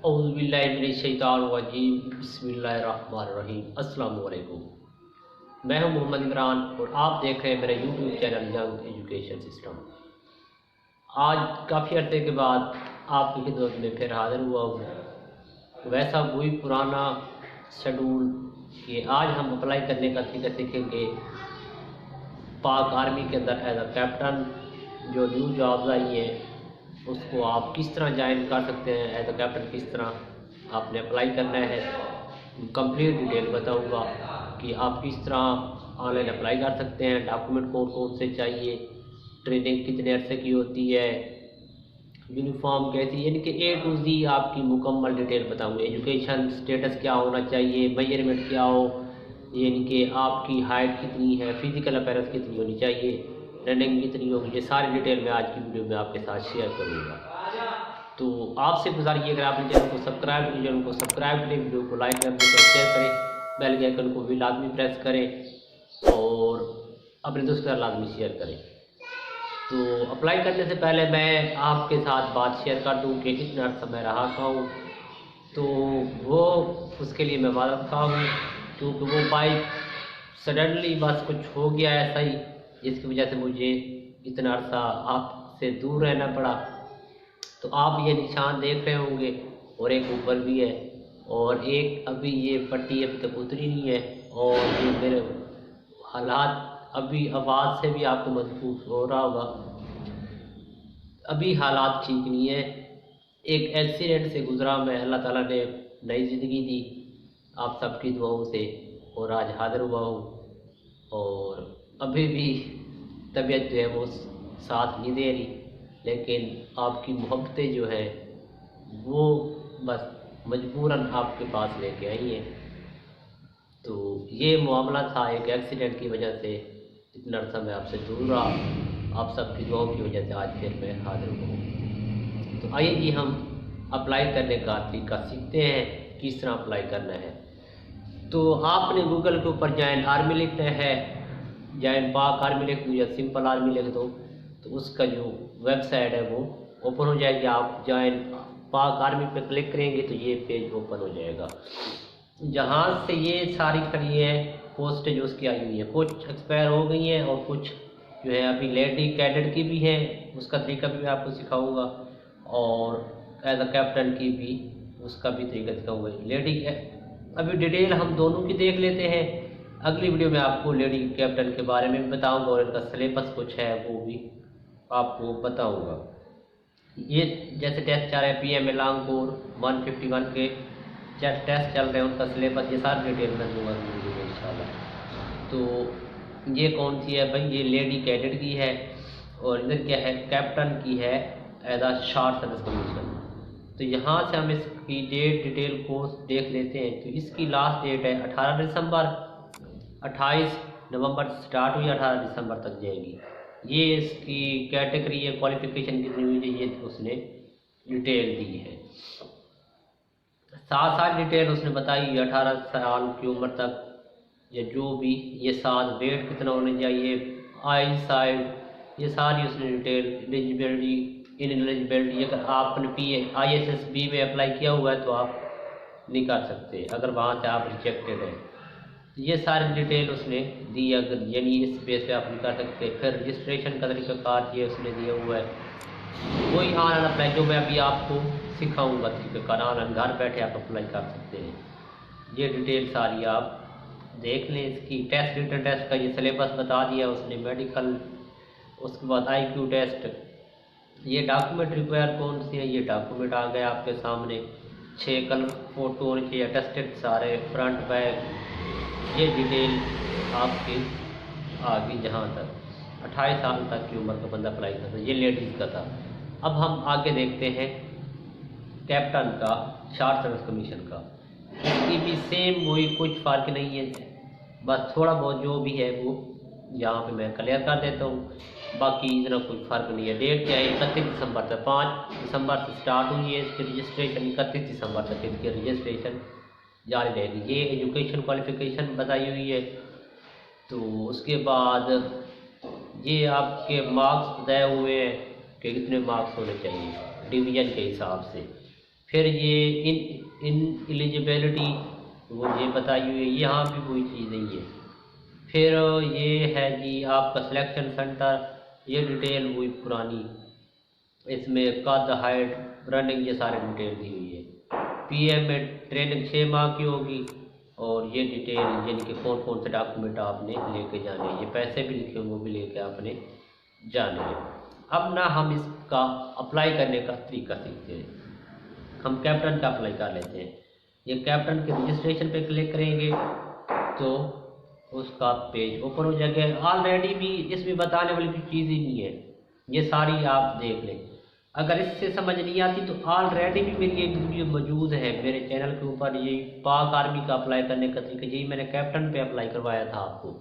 औज़ुबिल्लाहिमिनश्शैतानिर्रजीम बिस्मिल्लाहिर्रहमानिर्रहीम। अस्सलाम वालेकुम। मैं हूं मोहम्मद इमरान और आप देख रहे हैं मेरा YouTube channel young education system. आज काफ़ी अर्से के बाद आपकी खिदमत में फिर हाज़िर हुआ हूँ। वैसा वही पुराना शेड्यूल कि आज हम अप्लाई करने का तरीका सीखेंगे पाक आर्मी के अंदर एज अ कैप्टन। जो न्यू जॉब्स आई हैं उसको आप किस तरह ज्वाइन कर सकते हैं, एज अ कैप्टन किस तरह आपने अप्लाई करना है। कंप्लीट डिटेल बताऊंगा कि आप किस तरह ऑनलाइन अप्लाई कर सकते हैं, डॉक्यूमेंट कौन कौन से चाहिए, ट्रेनिंग कितने अरसे की होती है, यूनिफॉर्म कैसी, यानी कि A to Z आपकी मुकम्मल डिटेल बताऊंगा। एजुकेशन स्टेटस क्या होना चाहिए, मेजरमेंट क्या हो, यानी कि आपकी हाइट कितनी है, फिजिकल अपीयरेंस कितनी होनी चाहिए, रनिंग कितनी होगी, ये सारी डिटेल मैं आज की वीडियो में आपके साथ शेयर करूँगा। तो आपसे गुजारिश अगर आपने चैनल को सब्सक्राइब करें, चैनल को सब्सक्राइब करें, वीडियो को लाइक करें, शेयर करें, बेल के आइकन को भी लाजमी प्रेस करें और अपने दोस्तों के साथ लाजमी शेयर करें। तो अप्लाई करने से पहले मैं आपके साथ बात शेयर कर दूं कि कितना अर्सा मैं रहा था हूँ, तो वो उसके लिए मैं माफ़ खा हूँ क्योंकि वो बाइक सडनली बस कुछ हो गया ऐसा ही, जिसकी वजह से मुझे इतना अर्सा आपसे दूर रहना पड़ा। तो आप ये निशान देख रहे होंगे और एक ऊपर भी है और एक अभी ये पट्टी अभी तक उतरी नहीं है और ये मेरे हालात अभी आवाज़ से भी आपको महसूस हो रहा होगा, अभी हालात ठीक नहीं है। एक एक्सीडेंट से गुजरा मैं, अल्लाह ताला ने नई ज़िंदगी दी आप सबकी दुआओं से और आज हाज़िर हुआ हूँ और अभी भी तबीयत जो है वो साथ नहीं दे रही, लेकिन आपकी मोहब्बतें जो है वो बस मजबूरन आपके पास लेके आई हैं। तो ये मामला था एक एक्सीडेंट की वजह से, इतना अर्सा मैं आपसे दूर रहा, आप सबकी दुआओं की वजह से आज फिर मैं हाजिर हूँ। तो आइए जी हम अप्लाई करने का तरीका सीखते हैं, किस तरह अप्लाई करना है। तो आपने गूगल के ऊपर जॉइन आर्मी लिखना है, जॉइन पाक आर्मी लिख दो या सिंपल आर्मी लिख दो, तो उसका जो वेबसाइट है वो ओपन हो जाएगी। आप जॉइन पाक आर्मी पे क्लिक करेंगे तो ये पेज ओपन हो जाएगा, जहाँ से ये सारी खड़ी है पोस्ट जो उसकी आई हुई है, कुछ एक्सपायर हो गई हैं और कुछ जो है अभी लेडी कैडेट की भी है, उसका तरीका भी मैं आपको सिखाऊंगा और एज अ कैप्टन की भी उसका भी तरीका सिखाऊंगा। लेडी अभी डिटेल हम दोनों की देख लेते हैं, अगली वीडियो में आपको लेडी कैप्टन के बारे में भी बताऊंगा और इनका सिलेबस कुछ है वो भी आपको बताऊंगा। ये जैसे टेस्ट चल रहे हैं PM लांगपुर 151 के टेस्ट चल रहे हैं, उनका सिलेबस ये सारी डिटेल में दूंगा इंशाल्लाह। तो ये कौन सी है भाई, ये लेडी कैडेट की है और इधर क्या है कैप्टन की है as a short service commission. तो यहाँ से हम इसकी डेट डिटेल कोर्स देख लेते हैं। तो इसकी लास्ट डेट है 18 दिसंबर, 28 नवंबर से स्टार्ट हुई 18 दिसंबर तक जाएगी। ये इसकी कैटेगरी है, क्वालिफिकेशन कितनी हुई है ये उसने डिटेल दी है, साथ साथ डिटेल उसने बताई 18 साल की उम्र तक या जो भी, ये साथ वेट कितना होना चाहिए, आई साइड, ये सारी उसने डिटेल। एलिजिबिलिटी इन एलिजिबिलिटी, अगर आपने ISSB में अप्लाई किया हुआ है तो आप नहीं कर सकते अगर वहाँ से आप रिजेक्टेड हैं, ये सारी डिटेल उसने दी, अगर यानी इस बेस पे आप नहीं कर सकते। फिर रजिस्ट्रेशन का तरीक़ाकार ये उसने दिया हुआ है, वही ऑनलाइन अप्लाई जो मैं अभी आपको सिखाऊंगा तरीक़ाकार, ऑनलाइन घर बैठे आप अप्लाई कर सकते हैं। ये डिटेल सारी आप देख लें। इसकी टेस्ट रिटन टेस्ट का ये सिलेबस बता दिया उसने, मेडिकल, उसके बाद IQ टेस्ट, ये डॉक्यूमेंट रिक्वायर कौन सी है, ये डॉक्यूमेंट आ गए आपके सामने, 6 कलर फ़ोटो होने चाहिए अटेस्टेड सारे, फ्रंट बैक, ये डिटेल आपकी आ गई। जहाँ तक 28 साल तक की उम्र का बंदा अप्लाई करता है, ये लेडीज़ का था। अब हम आगे देखते हैं कैप्टन का, शॉर्ट सर्विस कमीशन का। इसकी भी सेम वही, कुछ फ़र्क नहीं है, बस थोड़ा बहुत जो भी है वो यहाँ पे मैं क्लियर कर देता हूँ, बाकी इतना कोई फ़र्क नहीं है। डेट क्या है 31 दिसंबर तक, 5 दिसंबर से स्टार्ट हुई है इसकी रजिस्ट्रेशन, 31 दिसंबर तक इसकी रजिस्ट्रेशन जारी रहेगी। ये एजुकेशन क्वालिफ़िकेशन बताई हुई है। तो उसके बाद ये आपके मार्क्स बताए हुए हैं कि कितने मार्क्स होने चाहिए डिवीज़न के हिसाब से। फिर ये इन एलिजिबिलिटी वो ये बताई हुई है, यहाँ भी कोई चीज़ नहीं है। फिर ये है जी आपका सिलेक्शन सेंटर, ये डिटेल वही पुरानी, इसमें कद, हाइट, रनिंग, ये सारे डिटेल दी हुई है। पीएम में ट्रेनिंग 6 माह की होगी, और ये डिटेल यानी कि कौन कौन से डॉक्यूमेंट आपने लेके जाने हैं, ये पैसे भी लिखे वो भी लेके आपने जाने हैं। अब ना हम इसका अप्लाई करने का तरीका सीखते हैं। हम कैप्टन का अप्लाई कर लेते हैं। ये कैप्टन के रजिस्ट्रेशन पे क्लिक करेंगे तो उसका पेज ओपन हो जाएगा। ऑलरेडी भी इसमें बताने वाली कोई चीज़ ही नहीं है, ये सारी आप देख लें। अगर इससे समझ नहीं आती तो ऑलरेडी भी मेरी एक वीडियो मौजूद है मेरे चैनल के ऊपर, ये पाक आर्मी का अप्लाई करने का तरीका, यही मैंने कैप्टन पे अप्लाई करवाया था आपको।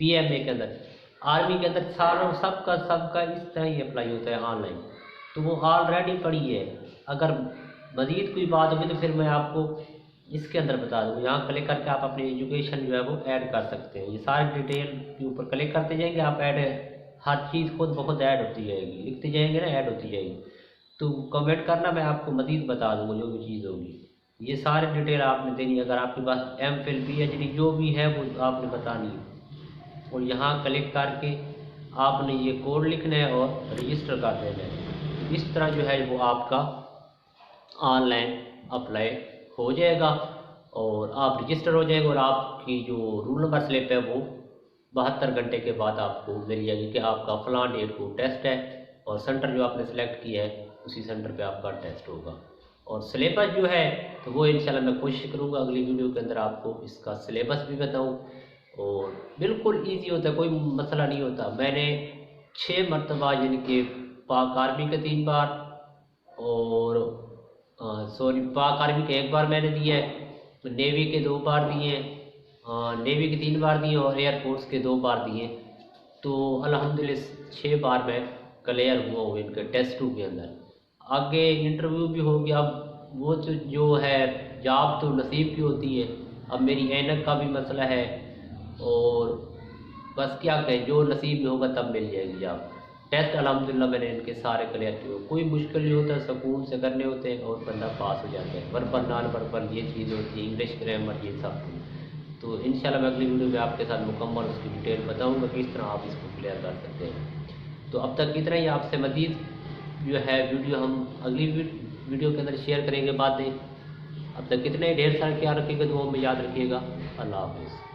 पीएमए के अंदर, आर्मी के अंदर सारों सबका इस तरह ही अप्लाई होता है ऑनलाइन, तो वो ऑलरेडी पड़ी है। अगर मज़ीद कोई बात होगी तो फिर मैं आपको इसके अंदर बता दूँ। यहाँ क्लिक करके आप अपनी एजुकेशन जो है वो ऐड कर सकते हैं। ये सारी डिटेल के ऊपर क्लिक करते जाएंगे आप, ऐड हर चीज़ खुद ब खुद ऐड होती जाएगी, लिखते जाएंगे ना, ऐड होती जाएगी। तो कमेंट करना, मैं आपको मज़ीद बता दूँगा जो भी चीज़ होगी। ये सारी डिटेल आपने देनी है। अगर आपके पास एमफिल पीएचडी जो भी है वो आपने बतानी है, और यहाँ क्लिक करके आपने ये कोड लिखना है और रजिस्टर कर देना है। इस तरह जो है वो आपका ऑनलाइन अप्लाई हो जाएगा और आप रजिस्टर हो जाएगा, और आपकी जो रूल नंबर स्लिप है वो 72 घंटे के बाद आपको मिल जाएगी कि आपका फलां डेट को टेस्ट है, और सेंटर जो आपने सेलेक्ट किया है उसी सेंटर पे आपका टेस्ट होगा। और सिलेबस जो है तो वो इंशाल्लाह मैं कोशिश करूँगा अगली वीडियो के अंदर आपको इसका सिलेबस भी बताऊँ, और बिल्कुल ईजी होता है, कोई मसला नहीं होता। मैंने 6 मरतबा यानी कि पाक आर्मी के 3 बार, और सॉरी पाक आर्मी के 1 बार मैंने दिया है, नेवी के 2 बार दिए हैं, नेवी के 3 बार दिए, और एयरफोर्स के 2 बार दिए। तो अल्हम्दुलिल्लाह 6 बार मैं क्लियर हुआ हूँ इनके टेस्ट 2 के अंदर। आगे इंटरव्यू भी हो गया। अब वो तो जो है जॉब तो नसीब की होती है, अब मेरी ऐनक का भी मसला है, और बस क्या कहें, जो नसीब में होगा तब मिल जाएगी जॉब। टेस्ट अल्हम्दुलिल्लाह मैंने इनके सारे क्लियर किए, कोई मुश्किल नहीं होता, सुकून से करने होते हैं और बंदा पास हो जाता है। वर्बल नॉन वर्बल ये चीज़ होती है, इंग्लिश ग्रामर ये सब। तो इंशाल्लाह मैं अगली वीडियो में आपके साथ मुकम्मल उसकी डिटेल बताऊंगा किस तरह आप इसको क्लियर कर सकते हैं। तो अब तक इतना ही। आपसे मज़ीद जो है वीडियो हम अगली वीडियो के अंदर शेयर करेंगे बातें। अब तक कितने ढेर सारे ख्याल रखिएगा, दुआओं में याद रखिएगा। अल्लाह हाफ़िज़।